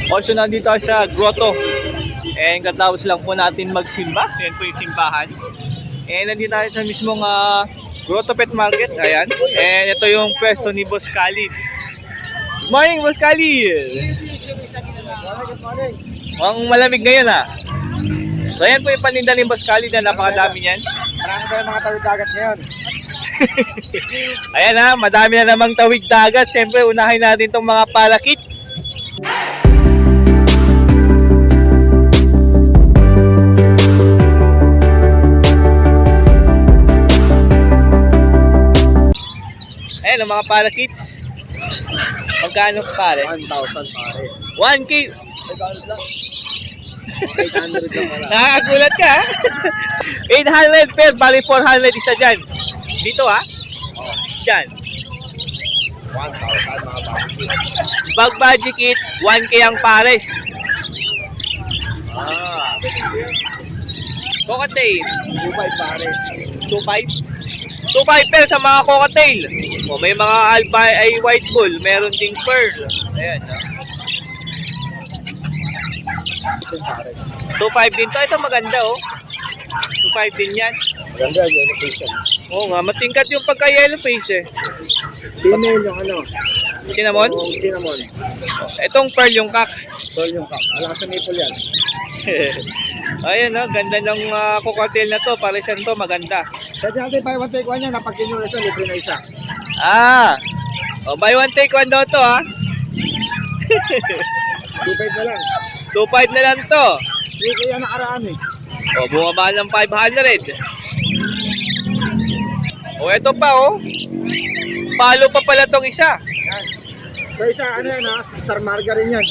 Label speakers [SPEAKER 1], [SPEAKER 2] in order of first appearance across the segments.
[SPEAKER 1] Also nandito tayo sa grotto. And katapos lang po natin magsimba. Ayan po yung simbahan. And nandito tayo sa mismong Grotto Pet Market. Ayan. And ito yung pwesto ni Boss Khalid. Good morning, Boss Khalid! Ang malamig ngayon So ayan po yung paninda ni Boss Khalid na napakadami niyan.
[SPEAKER 2] Marami tayong mga tawid dagat ngayon.
[SPEAKER 1] Ayan madami na namang tawid dagat. Siyempre unahin natin itong mga parakit. Ayan ang mga parakits. Magkano pare?
[SPEAKER 2] 1,000 pares.
[SPEAKER 1] 1K.
[SPEAKER 2] 800 lang wala.
[SPEAKER 1] Nakakagulat ka 800 per, bali 400 isa dyan. Dito dyan.
[SPEAKER 2] 1,000 mga bakit.
[SPEAKER 1] Bag budget kit, 1K ang pares. Cocktail,
[SPEAKER 2] 2,500 pares.
[SPEAKER 1] 2.5. 2.5 per sa mga cocktail. May mga alba ay white bull, meron ding pearl. Ayan. 2.5 din to. Ito maganda 2.5 din yan.
[SPEAKER 2] Maganda yung education.
[SPEAKER 1] Oo nga, matingkat yung pagka-yellow face
[SPEAKER 2] Female yung
[SPEAKER 1] Cinnamon?
[SPEAKER 2] Yung cinnamon.
[SPEAKER 1] Itong pearl yung kak.
[SPEAKER 2] Tol yung cup. Wala sa maple yan.
[SPEAKER 1] Ayan ganda ng cocktail na to. Parisan to, maganda.
[SPEAKER 2] Pwede natin buy one take one yan. Napag kinyo na isa, libre na isa.
[SPEAKER 1] Buy one take one daw to
[SPEAKER 2] 2,500 na lang.
[SPEAKER 1] 2.5 na lang to.
[SPEAKER 2] 3K yan nakaraan
[SPEAKER 1] Bumaba ng 500. Ito pa Palo pa pala tong isa.
[SPEAKER 2] Yan. Ito isa Star Margarine yan.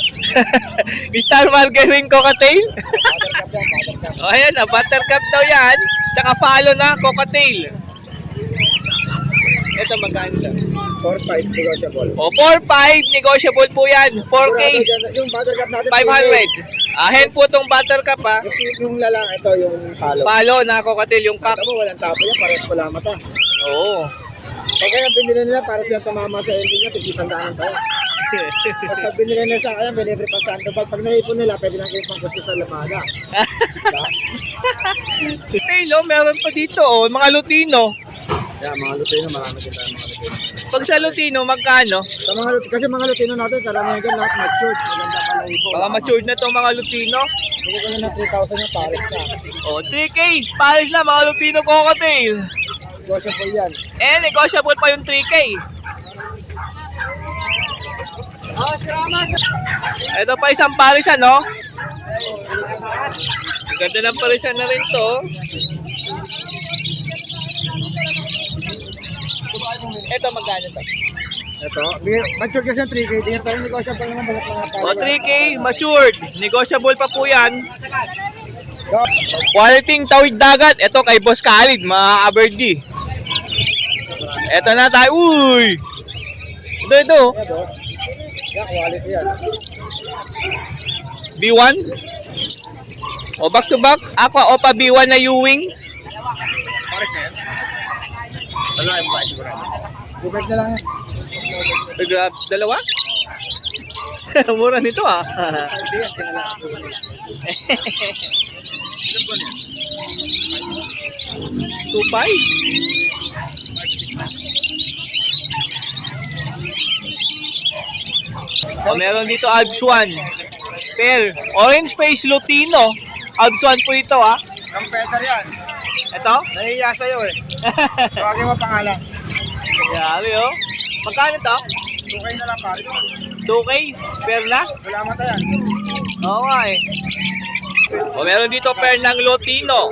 [SPEAKER 1] Star Margarine cocktail.
[SPEAKER 2] Buttercup yan, buttercup.
[SPEAKER 1] Ayan buttercup daw yan. Tsaka palo na cocktail. Ito magkano to?
[SPEAKER 2] 4,500 negotiable.
[SPEAKER 1] 4.5 negotiable po yan. 4K.
[SPEAKER 2] Yung buttercup natin.
[SPEAKER 1] 500. Ahen po tong buttercup
[SPEAKER 2] Yung lalang ito, yung palo.
[SPEAKER 1] Palo na cocktail yung cup.
[SPEAKER 2] Ito mo, walang tapo yan. Pares wala mata.
[SPEAKER 1] Oo.
[SPEAKER 2] Pag kaya binili nila, para silang tumama sa ending niya, tig-100 tayo. At pag binili nila sa akin, binibri pa sa Sandoval. Pag naipon nila, pwede lang kayo pang gusto sa Lamada.
[SPEAKER 1] Pero meron pa dito mga Lutino.
[SPEAKER 2] Kaya mga Lutino, marami din tayo mga Lutino.
[SPEAKER 1] Pag sa Lutino, magkano?
[SPEAKER 2] Sa mga Lutino, kasi mga Lutino natin, karamihan dyan lahat matured. Maganda pala ito.
[SPEAKER 1] Baka matured na itong mga Lutino.
[SPEAKER 2] Sige ko na 3,000 yung pares na.
[SPEAKER 1] 3K. Paris na mga Lutino cocktail.
[SPEAKER 2] Negotiable yan.
[SPEAKER 1] Negotiable pa yung 3K. Ito pa isang parisan, Ganda ng parisan na rin to. Ito magkano to?
[SPEAKER 2] Ito, matured kasi yung 3K. Tingnan pa rin negotiable naman balat mga pares.
[SPEAKER 1] 3K, matured. Negotiable pa po yan. Quality tawid dagat. Ito kay Boss Khalid, mga Aberdy. Ito na tayo. Uy! Ito.
[SPEAKER 2] Yan, quality yan.
[SPEAKER 1] B1? Back to back. Aqua Opa B1 na Ewing.
[SPEAKER 2] Pares na yan? Wala yung bike ko rin. Bukit na lang yan.
[SPEAKER 1] Dalawa? Mura nito 2.5? Meron dito Alps 1. Pair. Orange face Lutino. Alps 1 po ito
[SPEAKER 2] Ang peter yan.
[SPEAKER 1] Ito?
[SPEAKER 2] Nahihiya sa'yo Tawagin mo pangalan.
[SPEAKER 1] Grabe Magkano to?
[SPEAKER 2] 2K na lang pares.
[SPEAKER 1] 2K? Pair na?
[SPEAKER 2] Wala mata yan.
[SPEAKER 1] Oo nga meron dito pair ng Lutino.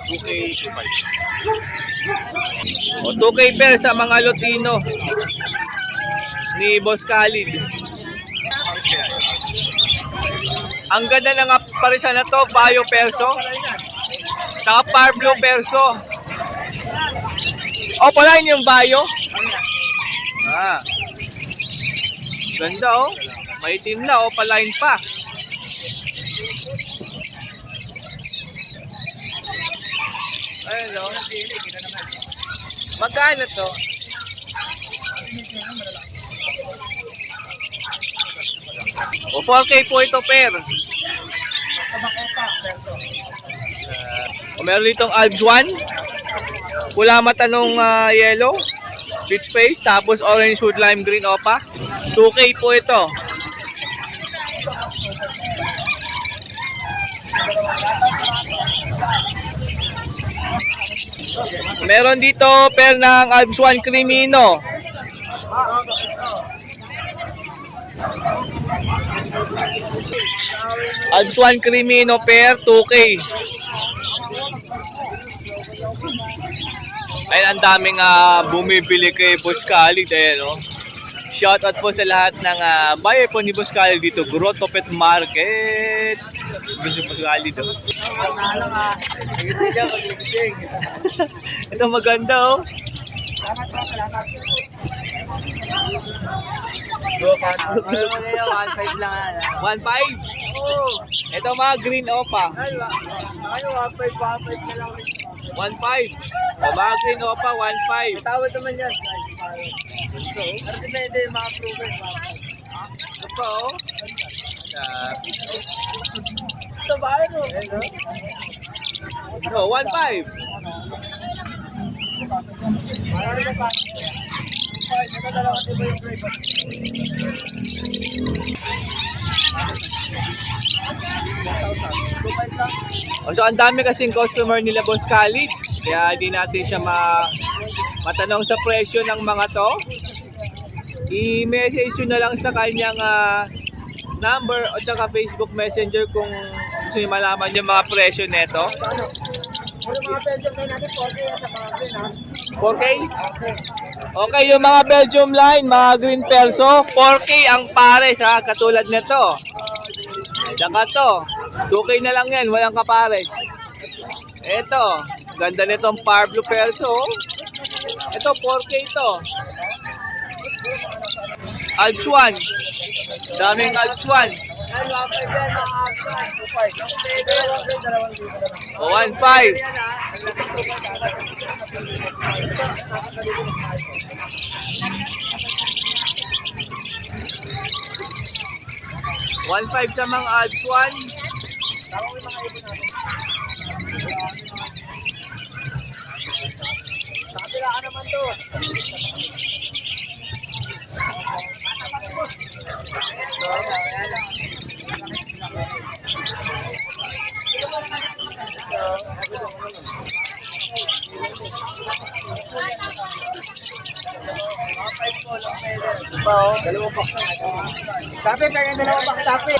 [SPEAKER 1] 2K, 2.5. 2K pair sa mga Lutino ni Boss Khalid. Ang ganda ng parisan na to, Bayo Perso. Saka Parblo Perso. Pala yun yung Bayo. Ganda May team na palain pa. Ayun Magkano to? O 4K po ito pair. O meron ditong Alps 1. Pula mata nung yellow. Peach face. Tapos orange hood lime green opa. 2K po ito. Meron dito pair ng Alps 1 Crimino. Alps 1 Crimino pair 2K. Ayun, ang daming bumibili kay Boss Khalid. Ayan, oh. Shoutout po sa lahat ng buyer po ni Boss Khalid dito, Grotto Pet Market. Gusto Boss Khalid, oh. Ito maganda, oh.
[SPEAKER 2] Ano mo na 1.5 lang.
[SPEAKER 1] 1.5? Oo. Ito mga green opa.
[SPEAKER 2] Ano, 1.5 na lang.
[SPEAKER 1] 1.5. O mga green opa, 1.5.
[SPEAKER 2] Tawad naman yan. Pero depende yung mga proven.
[SPEAKER 1] Ito po, oh.
[SPEAKER 2] Ito ba ano?
[SPEAKER 1] No, 1.5. So ang dami kasing customer nila Boss Khalid, kaya di natin siya matanong sa presyo ng mga to. I-message nyo na lang sa kanyang number o saka Facebook Messenger kung gusto nyo malaman yung mga presyo neto.
[SPEAKER 2] Yung mga Belgium line natin, 4K at sa mga green, ha?
[SPEAKER 1] 4K?
[SPEAKER 2] Okay.
[SPEAKER 1] Okay, yung mga Belgium line, mga green perso, 4K ang pares ha, katulad nito. Saka to, 2K na lang yan, walang kapares. Ito, ganda nitong Pablo perso. Ito, 4K to. Alps 1. Daming Alps 1.
[SPEAKER 2] Yan, 1.5 yan, mga 2.5.
[SPEAKER 1] O, 1.5. $1.5 sa mga Alps 1.
[SPEAKER 2] Kapila ka naman to. Dalawang box na. Sabi, kaya dalawang box sabi.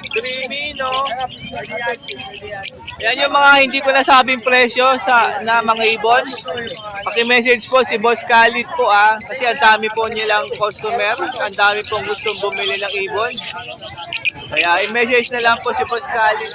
[SPEAKER 1] Crimino. Yan yung mga hindi ko nasabing presyo na mga ibon. Paki-message po si Boss Khalid po kasi ang dami po nilang customer, ang dami pong gustong bumili ng ibon. Kaya i-message na lang po si Boss Khalid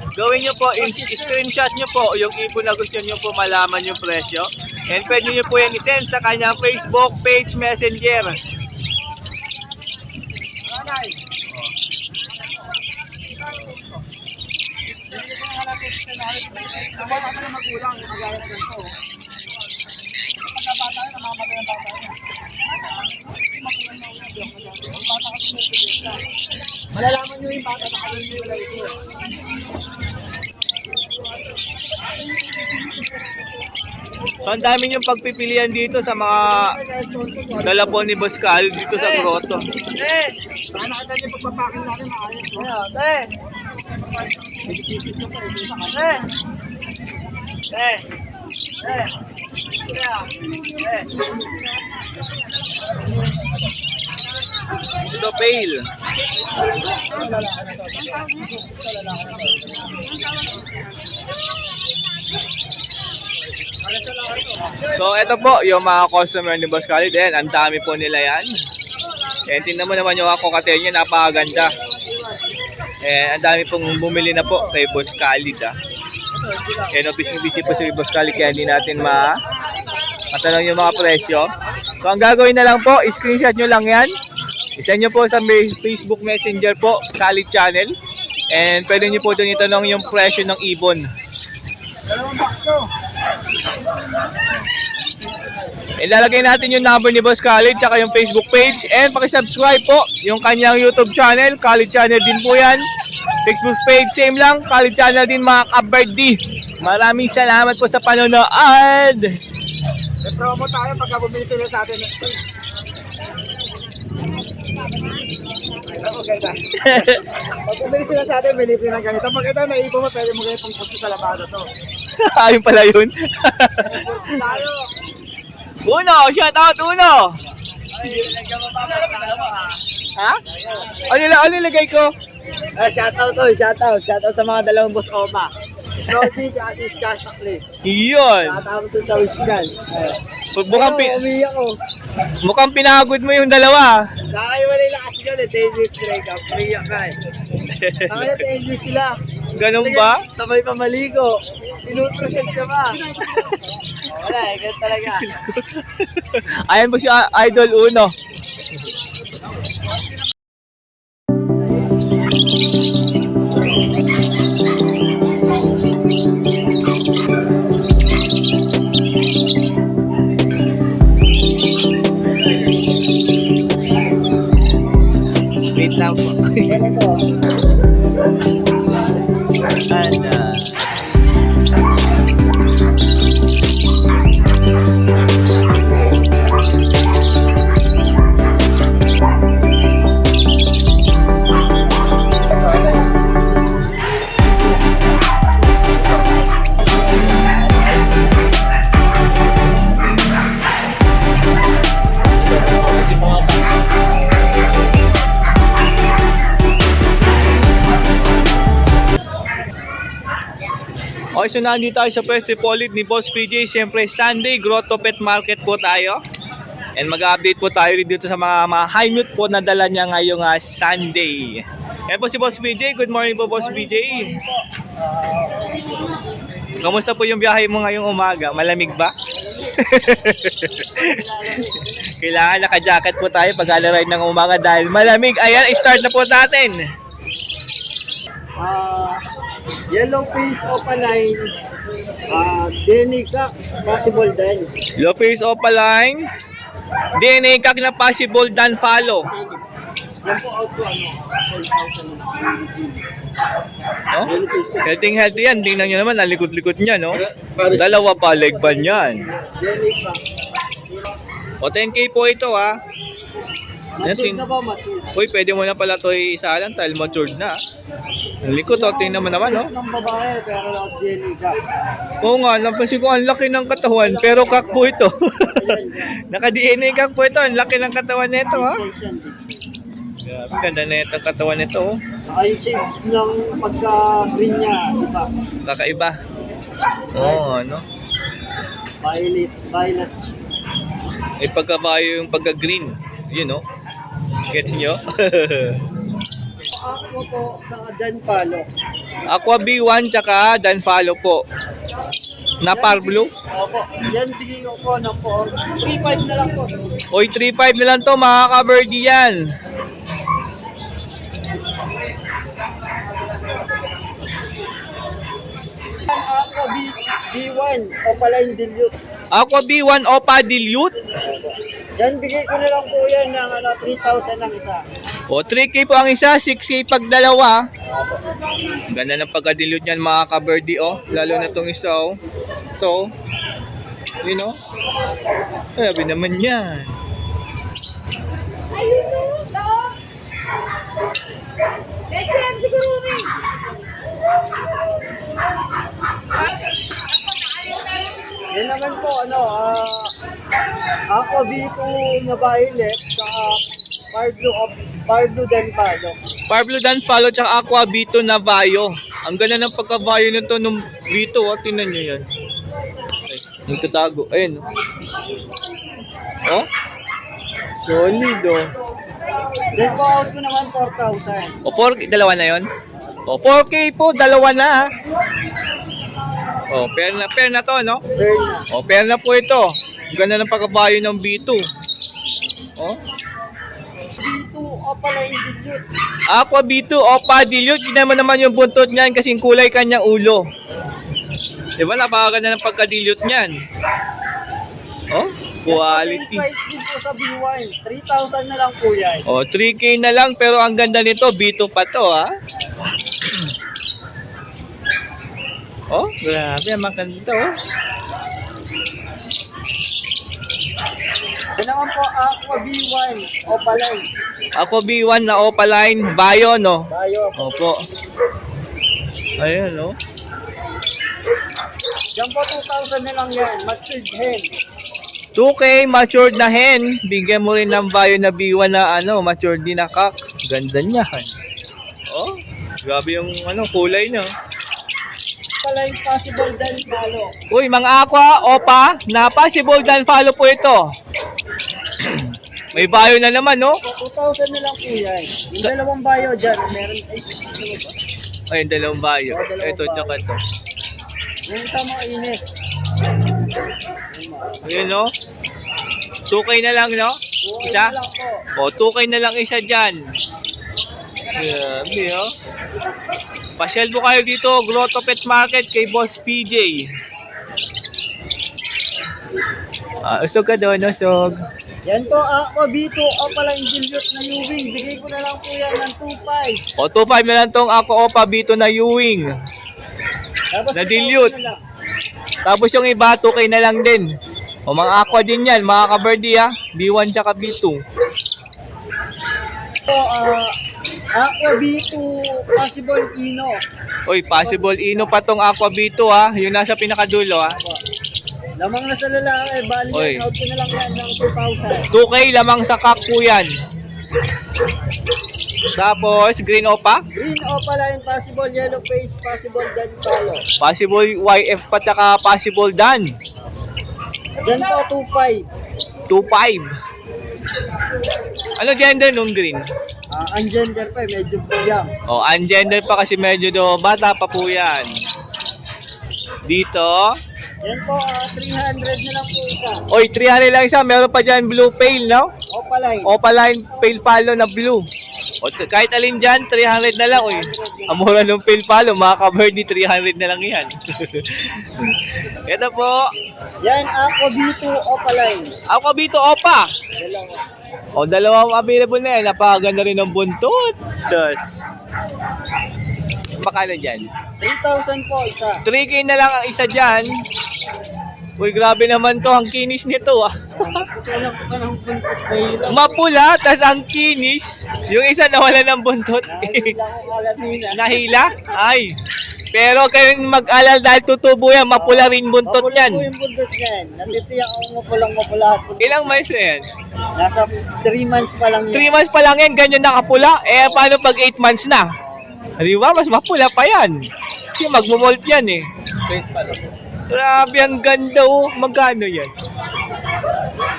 [SPEAKER 1] Gawin nyo po, screenshot nyo po yung ibon na gusto nyo po malaman yung presyo. And pwede nyo po yan isend sa kanyang Facebook page Messenger.
[SPEAKER 2] Malalaman nyo yung bata na kami nila ito.
[SPEAKER 1] So, ang dami yung pagpipilian dito sa mga dala po ni Boss Khalid dito sa Grotto.
[SPEAKER 2] Paano ka tayo pagpapakin natin maayos?
[SPEAKER 1] Ito pale. So, ito po yung mga customer ni Boss Khalid. Ayan, ang dami po nila yan. And tingnan mo naman yung ako kate niya, napakaganda. Ang dami pong bumili na po kay Boss Khalid. Busy po si Boss Khalid kaya hindi natin matanong yung mga presyo. So, ang gagawin na lang po, screenshot nyo lang yan. Isend nyo po sa Facebook Messenger po, Khalid Channel. And pwede nyo po doon itanong yung presyo ng ibon.
[SPEAKER 2] Dalawang box to.
[SPEAKER 1] Ilalagay natin yung number ni Boss Khalid tsaka yung Facebook page. And pakisubscribe po yung kanyang YouTube channel. Khalid channel din po yan. Facebook page, same lang. Khalid channel din mga kabardi. Maraming salamat po sa panonood.
[SPEAKER 2] May promo tayo pagka bumili sila sa atin. Ako ganda. Pag bumili sila sa atin, may libre ng ganito. Pag ito, naipon mo, pwede mo ganitong pusto sa labada to.
[SPEAKER 1] Ayun pala yun.
[SPEAKER 2] Tayo.
[SPEAKER 1] Uno, shout out Uno. Ha? Ano nilagay ko?
[SPEAKER 2] Shoutout to, shoutout. Shoutout sa mga dalawang boss Oma. Brody, Atis, Chastakli.
[SPEAKER 1] Iyon.
[SPEAKER 2] Shoutout sa Wisgan.
[SPEAKER 1] Mukhang pinagod mo yung dalawa.
[SPEAKER 2] Nakaiwalay lang kasi yun, 10 weeks breakup. Umiyak ka eh. Nakaya 10 weeks sila.
[SPEAKER 1] Ganun ba?
[SPEAKER 2] Sabay pa maligo. Sinutrasyon ka ba? Wala eh, ganun talaga.
[SPEAKER 1] Ayan po si Idol Uno. Wait lang po.
[SPEAKER 2] Ganito.
[SPEAKER 1] Okay, so nandito tayo sa pwesto polit ni Boss PJ. Siyempre, Sunday Grotto Pet Market po tayo. And mag-update po tayo dito sa mga high mute po na dala niya ngayong Sunday. Yan po si Boss PJ. Good morning po, Boss PJ. Kamusta po yung biyahe mo ngayong umaga? Malamig ba? Kailangan naka-jacket po tayo pag ride ng umaga dahil malamig. Ayan, start na po natin.
[SPEAKER 2] Yellow face opaline, DNA ka, possible din.
[SPEAKER 1] Low face opaline, DNA kak na possible dan follow.
[SPEAKER 2] Yan po out to
[SPEAKER 1] No? Healthy yan. Tingnan nyo naman, ang likot-likot niya, no? Dalawa pa, leg ba yan?
[SPEAKER 2] DNA ka.
[SPEAKER 1] O 10K po ito, ha?
[SPEAKER 2] Matured na ba? Matured.
[SPEAKER 1] Uy, pwede mo na pala ito isa lang dahil matured na. Ang likot, o. Tingnan mo naman, no?
[SPEAKER 2] Size ng babae, pero lang DNA ka.
[SPEAKER 1] Oo nga, napansin ko ang laki ng katawan, pero kak po ito. Naka-DNA kak po ito. Ang laki ng katawan nito, ha?
[SPEAKER 2] Size yan, size.
[SPEAKER 1] Grabe, ganda na itong katawan nito, oh.
[SPEAKER 2] Saka yung shape ng pagka-green niya, iba.
[SPEAKER 1] Kakaiba. Oo, ano?
[SPEAKER 2] Violet.
[SPEAKER 1] May pagkabayo yung pagka-green. Yun, no? Gets nyo?
[SPEAKER 2] Aqua po sa Dan Palo.
[SPEAKER 1] Aqua B1 tsaka Dan Follow po. Na par blue.
[SPEAKER 2] Opo. Yan bigay ko po ng 3.5 na lang po.
[SPEAKER 1] Oy, 3.5 na lang to, mga ka-birdie yan.
[SPEAKER 2] Aqua B1 o pala yung dilute.
[SPEAKER 1] Aqua B1 Opa Dilute.
[SPEAKER 2] Yan bigay ko na lang po yan ng 3,000 lang isa.
[SPEAKER 1] O, 3K po ang isa, 6K pag dalawa. Ganda ng pagka-dilute niyan, mga ka-birdie, oh. Lalo na tong isa, oh. Ito, yun, oh. Grabe naman yan.
[SPEAKER 3] Ayun no, dog. Next time siguro rin.
[SPEAKER 2] Yan naman po, Aqua B2 na violet, saka Parblu Dan Palo.
[SPEAKER 1] Parblu Dan Follow tsaka Aqua B2 na Vaio. Ang ganda ng pagka-Vaio nito nung B2, oh. Tingnan nyo yan. Ay, nagtatago. Ayun, oh. Solid, oh.
[SPEAKER 2] Then po out ko naman 4,000.
[SPEAKER 1] O, 4K, dalawa na yon. O, 4K po, dalawa na, ha. O, pair na to, no?
[SPEAKER 2] Then,
[SPEAKER 1] O, pair na po ito. Ang ganda ng pagka-Vaio ng B2. O,
[SPEAKER 2] B2 Opaline Dilute.
[SPEAKER 1] Aqua B2 Opa Dilute. Tignan mo naman yung buntot niyan kasing kulay kanyang ulo. Diba napakaganda ng pagka-dilute niyan. Oh, quality.
[SPEAKER 2] Same price din po sa B1. 3,000 na lang po yan.
[SPEAKER 1] Oh, 3K na lang pero ang ganda nito, B2 pa to ha. Oh, grabe, ang maganda oh.
[SPEAKER 2] Yan naman po, Aqua B1 Opaline.
[SPEAKER 1] Ako B1 na Opaline Bio, no?
[SPEAKER 2] Bayo.
[SPEAKER 1] Opo. Ayan, no?
[SPEAKER 2] Yan po, 2,000 na lang yan. Matured hen.
[SPEAKER 1] 2K matured na hen. Bigyan mo rin ng Bio na B1 na ano, matured din na kak. Ganda niya. Oh, grabe yung ano, kulay niya.
[SPEAKER 2] Opaline possible dan follow.
[SPEAKER 1] Uy, mga aqua, opa, na possible dan follow po ito. May bio na naman, no?
[SPEAKER 2] 2,000 na lang po yan. Yung dalawang bayo dyan, meron ay
[SPEAKER 1] Ay, dalawang bio.
[SPEAKER 2] Oh, dalawang
[SPEAKER 1] Ito, tsaka ito.
[SPEAKER 2] yung isa mo inis.
[SPEAKER 1] Ayun, no? 2K na lang, no? Isa?
[SPEAKER 2] Na lang po.
[SPEAKER 1] O, 2K na lang isa dyan. Grabe, oh. Pasyal po kayo dito, Grotto Pet Market kay Boss PJ. Usog ka doon, usog.
[SPEAKER 2] Yan po, Aqua B2 Opaline Dilute na Ewing. Bigay ko na lang po yan ng 2,500.
[SPEAKER 1] O, 2.5 na lang tong ako Opa B2 na Ewing.
[SPEAKER 2] Tapos
[SPEAKER 1] Na
[SPEAKER 2] 2,000
[SPEAKER 1] dilute.
[SPEAKER 2] na lang.
[SPEAKER 1] Tapos yung iba, 2K na lang din. O, mga aqua din yan, mga kabardi ha. B1 tsaka B2.
[SPEAKER 2] So, Aqua B2 Possible Ino.
[SPEAKER 1] Uy, possible ino pa tong aqua B2 ha. Yung nasa pinakadulo ha.
[SPEAKER 2] Lamang na sa lalaki, bali
[SPEAKER 1] Oy.
[SPEAKER 2] yan, out ko na lang yan ng 2,000.
[SPEAKER 1] 2K lamang sa kak po yan. Tapos, green opa.
[SPEAKER 2] Green Opaline Possible Yellow Face Possible Dan tayo.
[SPEAKER 1] Possible YF pa tsaka possible dan.
[SPEAKER 2] Dyan po 2,500.
[SPEAKER 1] 2.5. Ano gender nung green?
[SPEAKER 2] Ungender pa, medyo puyang.
[SPEAKER 1] O, ungender pa kasi medyo do bata pa po yan. Dito.
[SPEAKER 2] Yan po, 300 na lang po isa.
[SPEAKER 1] Oy, 300 lang isa. Meron pa dyan blue pale, no?
[SPEAKER 2] Opaline.
[SPEAKER 1] Opaline pale palo na blue. O, kahit alin dyan, 300 na lang, oy. Ang mura ng pale palo, mga ka-birdie, 300 na lang yan. Ito po.
[SPEAKER 2] Yan, Aqua B2 Opaline.
[SPEAKER 1] Ako bito, opa.
[SPEAKER 2] Dalawa.
[SPEAKER 1] O, dalawang available na yan. Napakaganda rin ng buntot. Sus. Makano dyan?
[SPEAKER 2] 3,000 po isa.
[SPEAKER 1] 3K na lang ang isa dyan. Uy, grabe naman to. Ang kinis nito, ah.
[SPEAKER 2] Tutulong ko pa ng buntot na ilang.
[SPEAKER 1] Mapula, tas ang kinis. Yung isa nawala ng buntot.
[SPEAKER 2] Nakahila ko kalat nila.
[SPEAKER 1] Nahila? Ay. Pero kayong mag-alal dahil tutubo yan, mapula rin buntot
[SPEAKER 2] Mapula
[SPEAKER 1] yan.
[SPEAKER 2] po yung buntot yan. Natitiyak akong mapula at buntot.
[SPEAKER 1] Ilang months na yan?
[SPEAKER 2] Nasa 3 months pa lang
[SPEAKER 1] 3
[SPEAKER 2] yan.
[SPEAKER 1] months pa lang yan, ganyan nakapula. Eh, paano pag 8 months na? Di ba? Mas mapula pa yan. Kasi magmumolt yan eh. Grabe, ang ganda oh. Magkano yan?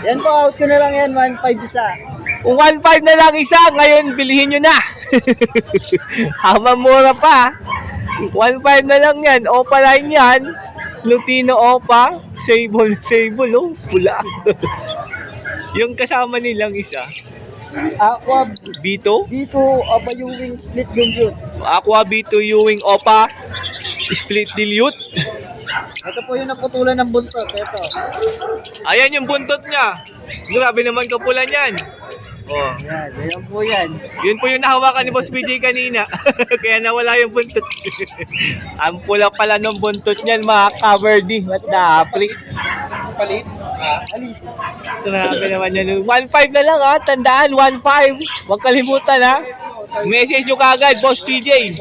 [SPEAKER 2] Yan po, out ko na lang yan. 1,500 isa.
[SPEAKER 1] 1.5 na lang isa, ngayon bilhin nyo na. Habang mura pa. 1.5 na lang yan. Opaline yan. Lutino Opa. Sable, oh. Pula. Yung kasama nilang isa.
[SPEAKER 2] Aqua
[SPEAKER 1] B2.
[SPEAKER 2] B2 Ewing Split Dilute.
[SPEAKER 1] Aqua B2 Ewing Opa. Split dilute.
[SPEAKER 2] Ito po yung naputulan ng buntot. Ito.
[SPEAKER 1] Ayan yung buntot niya. Grabe naman kapulan yan. Oh.
[SPEAKER 2] Yan po yan.
[SPEAKER 1] Yun po yung nahawakan ni Boss PJ kanina. Kaya nawala yung buntot. Ang pula pala ng buntot niyan, mga ka-birdie. What the freak? Palit? Grabe naman yan. 1.5 na lang ha. Tandaan, 1.5. Huwag kalimutan ha. Message nyo kagad, Boss PJ.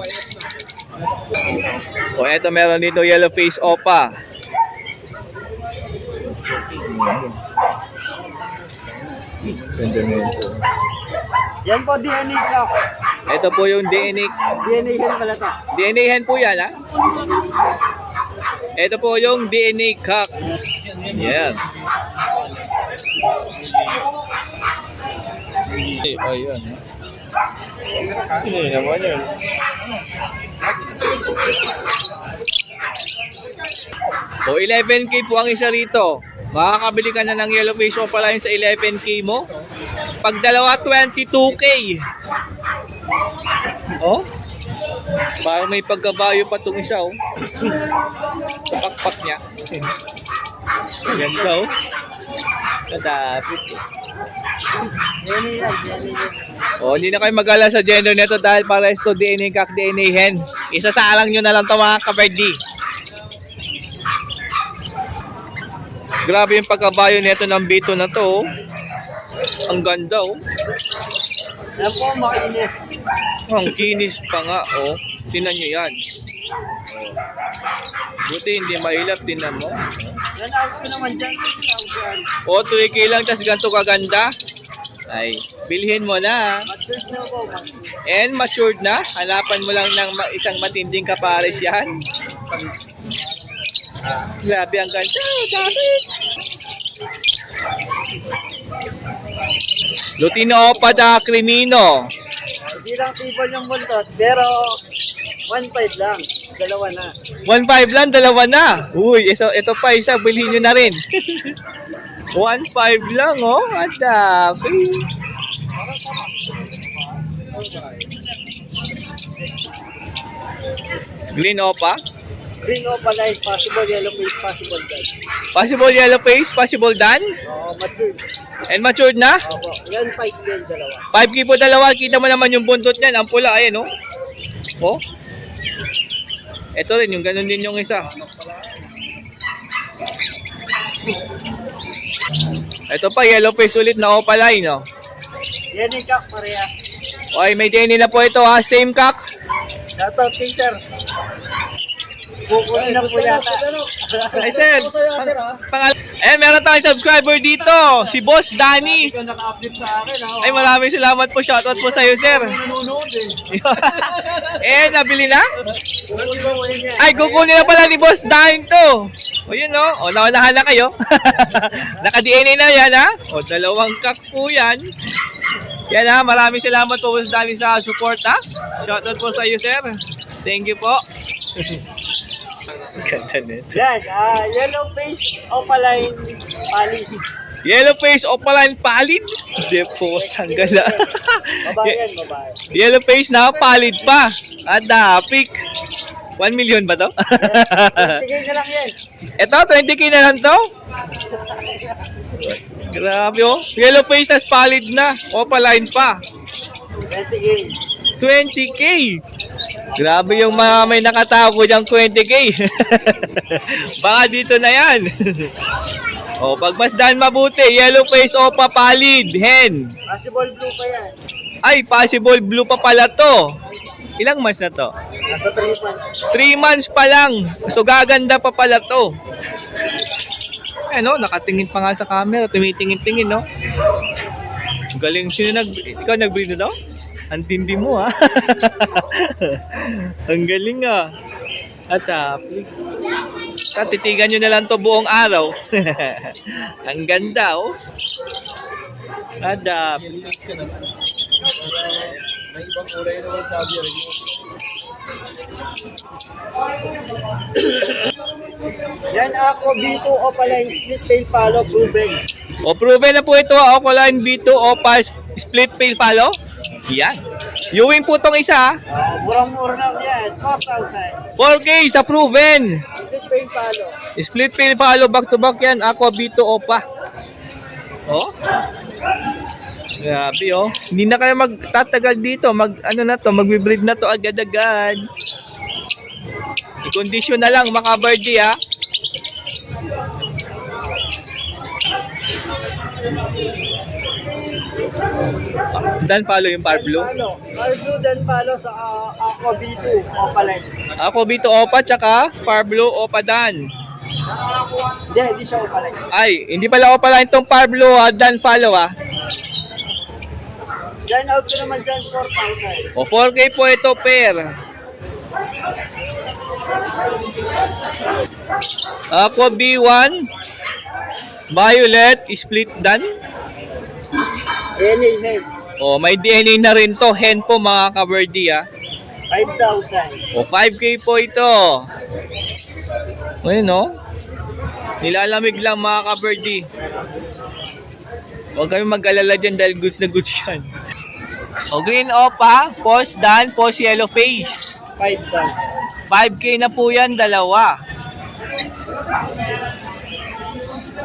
[SPEAKER 1] O, eto meron dito yellow face opa.
[SPEAKER 2] Yan po DNA clock.
[SPEAKER 1] Ito po yung DNA.
[SPEAKER 2] DNA yan pala to.
[SPEAKER 1] DNA hen po yan ha. Ito po yung DNA cock. Yan. Oh, yun. Ano naman yun? O, 11K po ang isa rito. Makakabili ka na ng yellow face opaline sa 11K mo. Pag dalawa, 22K. Oh? Parang may pagkabayo pa itong isa, oh. Pakpak niya. Ganda, oh. Kadapit. Oh, hindi na kayo mag-alala sa gender nito dahil para ito DNA kak DNA hen. Isasalang nyo na lang ito mga kabardi. Grabe yung pagkabayo nito ng bito na to, oh. Ang ganda, oh.
[SPEAKER 2] Yan po, makinis.
[SPEAKER 1] Ang kinis pa nga, oh. Tinan nyo yan. Buti hindi mahilap, tinan mo.
[SPEAKER 2] Yan out ko naman dyan.
[SPEAKER 1] O, 2K lang, tas ganito kaganda. Ay, bilhin mo na.
[SPEAKER 2] Matured na po.
[SPEAKER 1] And matured na. Hanapan mo lang ng isang matinding kapares yan. Grabe ang ganda. Dami. Lutino Opa at Crimino.
[SPEAKER 2] Hindi lang tibol yung buntot, pero 1.5 lang. Dalawa na.
[SPEAKER 1] 1.5 lang, dalawa na. Uy, ito pa, isa, bilhin nyo na rin. 1.5 lang, oh. At dami. Green Opa.
[SPEAKER 2] Green Opaline, possible yellow face, possible dad.
[SPEAKER 1] Possible yellow face, possible dan.
[SPEAKER 2] Oo, matured.
[SPEAKER 1] And matured na.
[SPEAKER 2] Opo, yan 5 din, dalawa.
[SPEAKER 1] 5K po dalawa. Kita mo naman yung buntot niyan. Ang pula, ayan, oh. Oh. Ito rin, yung ganun din yung isa. Ito pa, yellow face ulit na opaline, no?
[SPEAKER 2] Yan yung kak, Maria.
[SPEAKER 1] Okay, may DNA na po ito, ha? Same cock.
[SPEAKER 2] Shoutout kay sir. Kukunin na po yata.
[SPEAKER 1] Ay, sir. Meron tayong subscriber dito. Si Boss Danny.
[SPEAKER 2] Ikaw naka-update sa akin, ha?
[SPEAKER 1] Ay, maraming salamat po. Shoutout po sa iyo, sir.
[SPEAKER 2] Nanonood eh.
[SPEAKER 1] Nabili na?
[SPEAKER 2] Kukunin niya.
[SPEAKER 1] Ay, kukunin na pala ni Boss Danny to. O, yun, no? O, naunahan na kayo. Naka-DNA na yan, ha? O, dalawang cock po yan. Yan, ha? Maraming salamat po, Boss Danny, sa support, ha? Shoutout po sa iyo, sir. Thank you po. Ganda nito.
[SPEAKER 2] Yan, yellow face, opaline, pali.
[SPEAKER 1] Yellow face, opaline, palid. Hindi po, sanggala.
[SPEAKER 2] Babae yan, babae.
[SPEAKER 1] Yellow face na, palid pa. At dapik. 1 million ba to?
[SPEAKER 2] Tigay ka lang yan.
[SPEAKER 1] Ito, 20K na lang to? Grabe, oh. Yellow face, tas palid na. Opaline pa.
[SPEAKER 2] 20K.
[SPEAKER 1] 20K. Grabe yung mga may nakatago diyang 20K. Baka dito na yan. O, pagmasdan mabuti. Yellow face, opa, palid, hen.
[SPEAKER 2] Possible blue pa yan.
[SPEAKER 1] Ay, possible blue pa pala to. Ilang months na to?
[SPEAKER 2] Nasa 3 months.
[SPEAKER 1] 3 months pa lang. So, gaganda pa pala to. Ano, nakatingin pa nga sa camera. Tumitingin-tingin, no? Galing. Ikaw nag-breed na daw? Ang tindi mo, ha? Ang galing, ah. At titigan nyo na lang to buong araw. Ang ganda, oh. At may ibang kulay naman sabi rin.
[SPEAKER 2] Yan ako, B2 opaline, split tail palo, proven.
[SPEAKER 1] O, proven na po ito, Ocoline B2 Opa Split Pail Follow. Yan. Ewing po tong isa, ha?
[SPEAKER 2] Murang-mura na yan, 4,000.
[SPEAKER 1] 4K sa proven.
[SPEAKER 2] Split tail palo.
[SPEAKER 1] Split Pail Follow, back to back yan. Aqua B2 Opa. Oh. Grabe, oh. Hindi na kayo magtatagal dito. Magbe-breed na to agad-agad. I-condition na lang, makabardi, ha? Dan follow yung Parblo.
[SPEAKER 2] Parblo dan palo sa ako B2 opaline.
[SPEAKER 1] Ako B2 Opa, tsaka Parblo Opa Dan.
[SPEAKER 2] Hindi siya opaline.
[SPEAKER 1] Ay, hindi pala Opa lang itong Parblo, Dan follow, ha?
[SPEAKER 2] Yan out ko naman dyan, 4,000.
[SPEAKER 1] O, 4K po ito, pair. Ako B1 Violet Split Dan.
[SPEAKER 2] Any head,
[SPEAKER 1] O, may DNA na rin to. Hen po, mga kabardi, ha?
[SPEAKER 2] 5,000.
[SPEAKER 1] O, 5K po ito. Ayun, no? Nilalamig lang, mga kabardi. Huwag kayong mag-alala dyan dahil goods na goods yan. O, green opa, post dan, post yellow face.
[SPEAKER 2] 5,000.
[SPEAKER 1] 5K na po yan, dalawa.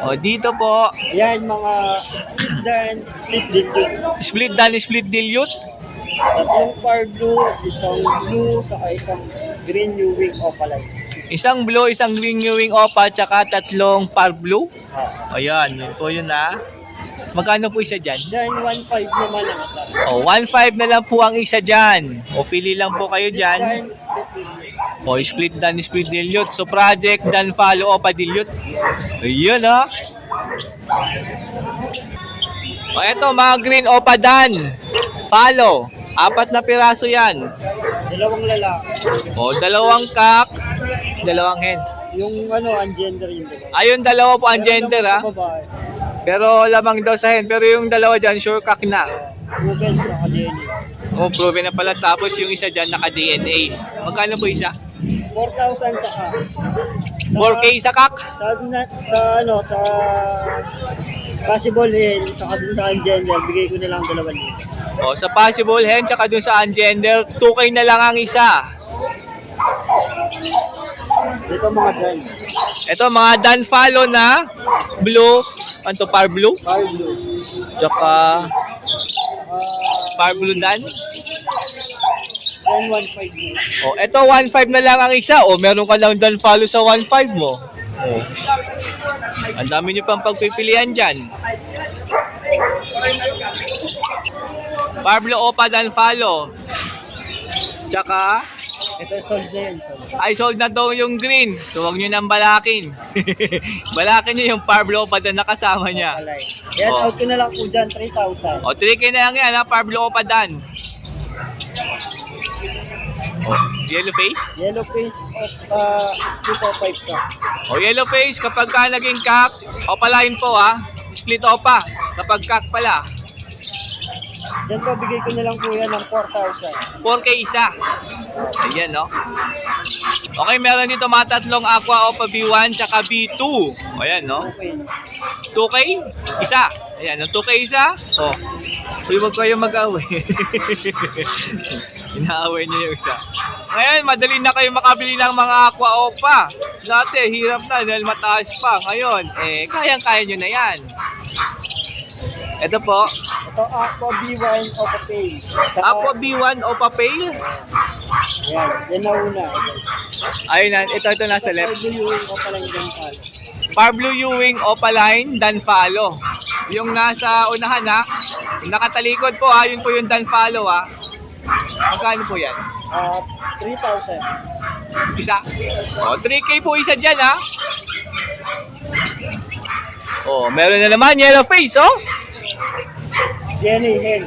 [SPEAKER 1] O, dito po,
[SPEAKER 2] Yan, mga split dilute.
[SPEAKER 1] split dan, split dilute.
[SPEAKER 2] Tatlong par blue, isang blue, saka isang green new wing opaline.
[SPEAKER 1] Isang blue, isang green wing opa, tsaka tatlong par blue.
[SPEAKER 2] Ah.
[SPEAKER 1] Ayan, yun po yun ha. Magkano po isa dyan?
[SPEAKER 2] Diyan, 1,500 naman ang isa.
[SPEAKER 1] O, 1.5 na lang po ang isa dyan. O, pili lang po kayo dyan.
[SPEAKER 2] Diyan, split dilute.
[SPEAKER 1] O, split dan, split dilute. So, project dan follow opa dilute. Ayan ha. O, eto mga green opa dan. Follow. 4 na piraso yan.
[SPEAKER 2] Dalawang lalaki.
[SPEAKER 1] O, dalawang kak, dalawang hen.
[SPEAKER 2] Yung ang gender yun.
[SPEAKER 1] Ayun, dalawa po ang gender ha.
[SPEAKER 2] Babae.
[SPEAKER 1] Pero lamang daw sa hen. Pero yung dalawa dyan, sure kak na.
[SPEAKER 2] Ruben sa DNA.
[SPEAKER 1] O, proven na pala. Tapos yung isa dyan, naka-DNA. Magkano po isa?
[SPEAKER 2] 4,000 saka.
[SPEAKER 1] 4K isa kak?
[SPEAKER 2] Sa possible hen, saka dun sa gender, bigay ko na lang 2,000.
[SPEAKER 1] O, sa possible hen, tsaka dun sa ungender, 2K na lang ang isa.
[SPEAKER 2] Dito mga dyan.
[SPEAKER 1] Ito, mga dan follow na blue. Ano to, par blue?
[SPEAKER 2] Par blue.
[SPEAKER 1] Tsaka par blue dan.
[SPEAKER 2] Then 1,500 mo.
[SPEAKER 1] O, ito, 1.5 na lang ang isa. O, meron ka lang dan follow sa 1.5 mo. O. Ang dami nyo pang pagpipilian dyan. Par blue opa dan follow. Tsaka,
[SPEAKER 2] Ito sold na yun. Sold.
[SPEAKER 1] ay sold na daw yung green. So, huwag nyo nang balakin. Balakin nyo yung par blue opa dan nakasama niya.
[SPEAKER 2] Alay. Yan,
[SPEAKER 1] Oh.
[SPEAKER 2] out ko na lang po dyan, 3,000.
[SPEAKER 1] O, 3K na lang yan ha, par blue opa dan. O, yellow face?
[SPEAKER 2] Yellow face split of 5 ka.
[SPEAKER 1] O, yellow face, kapag ka naging kak, opaline po ha. Split opa, kapag kak pala.
[SPEAKER 2] Dyan po, bigay ko na lang po yan ng 4,000.
[SPEAKER 1] 4K isa. Ayan, no? Okay, meron dito mga tatlong aqua opa B1 tsaka B2. O, ayan, no?
[SPEAKER 2] Okay.
[SPEAKER 1] 2K isa. Ayan, no? 2K isa. O, huwag kayo mag-away. Inaaway niyo yung isa. Ngayon, madali na kayo makabili ng mga aqua opa. Dati, hirap na dahil mataas pa. Ngayon, kayang-kaya nyo na yan. Ito po,
[SPEAKER 2] Ito, Aqua B1 Aqua Pale. Tsaka,
[SPEAKER 1] Aqua B1 Opa Pale.
[SPEAKER 2] yan, yan na una.
[SPEAKER 1] Ayun na, ito nasa left.
[SPEAKER 2] Pwede yung Aqua lang dyan pala.
[SPEAKER 1] Par Blue Ewing Opaline Dan Follow. Yung nasa unahan ha, yung nakatalikod po ha, yun po yung Dan Follow ha. Magkano po yan?
[SPEAKER 2] 3,000.
[SPEAKER 1] Isa? O, 3K po isa dyan ha. O, meron na naman yellow face oh.
[SPEAKER 2] DNA hen.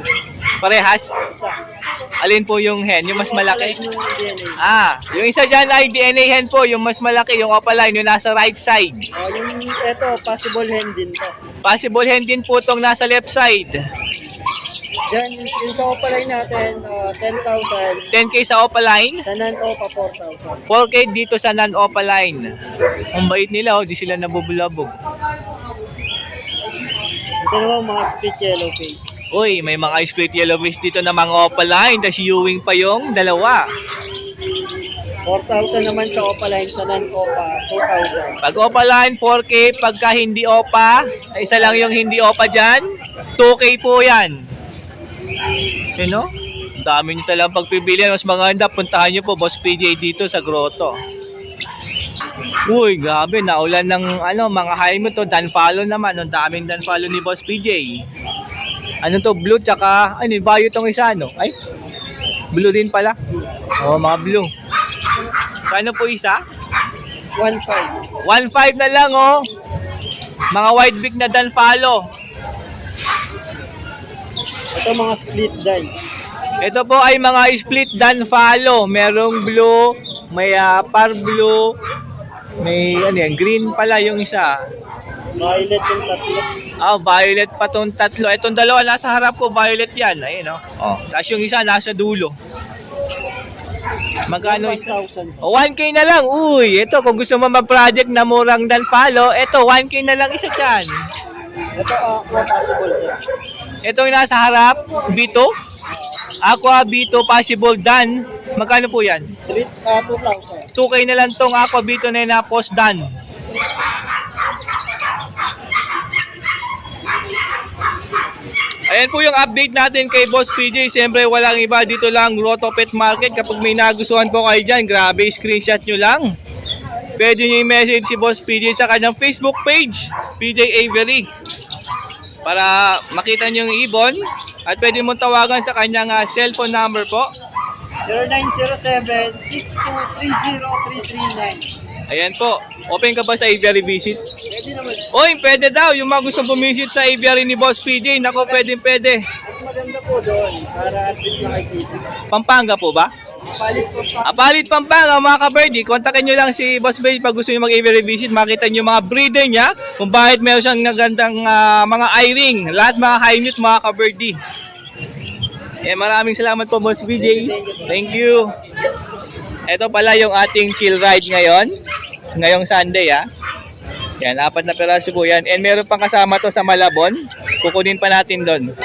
[SPEAKER 1] Parehas.
[SPEAKER 2] Isa.
[SPEAKER 1] Alin po yung hen? Yung mas malaki?
[SPEAKER 2] Yung DNA.
[SPEAKER 1] Yung isa dyan ay DNA hen po, yung mas malaki, yung opaline, yung nasa right side.
[SPEAKER 2] Yung ito, possible hen din to.
[SPEAKER 1] Possible hen din po itong nasa left side.
[SPEAKER 2] Diyan, yung sa opaline natin, 10,000.
[SPEAKER 1] 10K sa opaline,
[SPEAKER 2] Sa non-opa, 4,000.
[SPEAKER 1] 4K dito sa non-opaline. Ang bait nila, di sila nabubulabog.
[SPEAKER 2] Ito naman mga split yellow face.
[SPEAKER 1] Uy, may mga split yellow face dito na mga opaline, tas Ewing pa yung dalawa.
[SPEAKER 2] 4,000 naman sa opaline, sa non-opa, 2,000.
[SPEAKER 1] Pag opaline, 4K. Pagka hindi opa, isa lang yung hindi opa dyan, 2K po yan. You know? Ang dami nyo talagang pagpipilian. Mas maganda, puntahan nyo po, Boss PJ dito sa grotto. Uy, grabe, naulan ng mga high mo to. Dan follow naman. Ang daming dan follow ni Boss PJ. Ano to, blue, tsaka, bayo tong isa, no? Ay, blue din pala. Oh, mga blue. Kano po isa?
[SPEAKER 2] 1,500.
[SPEAKER 1] 1.5 na lang, oh. Mga white beak na dan follow.
[SPEAKER 2] Ito mga split dye.
[SPEAKER 1] Ito po ay mga split dan follow. Merong blue, may par blue, may green pala yung isa.
[SPEAKER 2] Violet yung tatlo.
[SPEAKER 1] Violet pa tong tatlo. Itong dalawa nasa harap ko, violet yan. Ayun, no? Oh. Tapos yung isa nasa dulo. Magkano isa?
[SPEAKER 2] 1,000.
[SPEAKER 1] 1K na lang. Uy, ito kung gusto mo mag-project na murang dan follow, ito 1K na lang isa dyan.
[SPEAKER 2] Ito, aqua possible.
[SPEAKER 1] Ito yung nasa harap, Bito. Aqua Bito Possible Dan. Magkano po yan?
[SPEAKER 2] 2,000.
[SPEAKER 1] 2K na lang tong Aqua Bito na yun na post Dan. Ayan po yung update natin kay Boss PJ. Siyempre walang iba, dito lang Grotto Pet Market. Kapag may nagustuhan po kayo dyan, grabe, screenshot nyo lang. Pwede nyo i-message si Boss PJ sa kanyang Facebook page, PJ Avery, para makita nyo yung ibon. At pwede mong tawagan sa kanyang cellphone number po.
[SPEAKER 2] 0907-6230-339.
[SPEAKER 1] Ayan po. Open ka ba sa aviary visit?
[SPEAKER 2] Pwede naman.
[SPEAKER 1] Oy, pwede daw. Yung mga gustong bumisit sa aviary ni Boss PJ, nako, pwede.
[SPEAKER 2] Mas maganda po doon para at least nakikita.
[SPEAKER 1] Pampanga po ba?
[SPEAKER 2] Palit po pa.
[SPEAKER 1] Palit Pampanga, mga ka-birdie. Kontakin nyo lang si Boss PJ pag gusto nyo mag-aviary visit. Makita nyo yung mga breeder niya, kung bakit meron siyang nagandang mga eye-ring. Lahat mga high-mute, mga ka-birdie. Maraming salamat po, Boss PJ. Thank you. Ito pala yung ating chill ride ngayon. Ngayong Sunday, Yan, 4 na peraso po yan. And meron pang kasama to sa Malabon. Kukunin pa natin doon.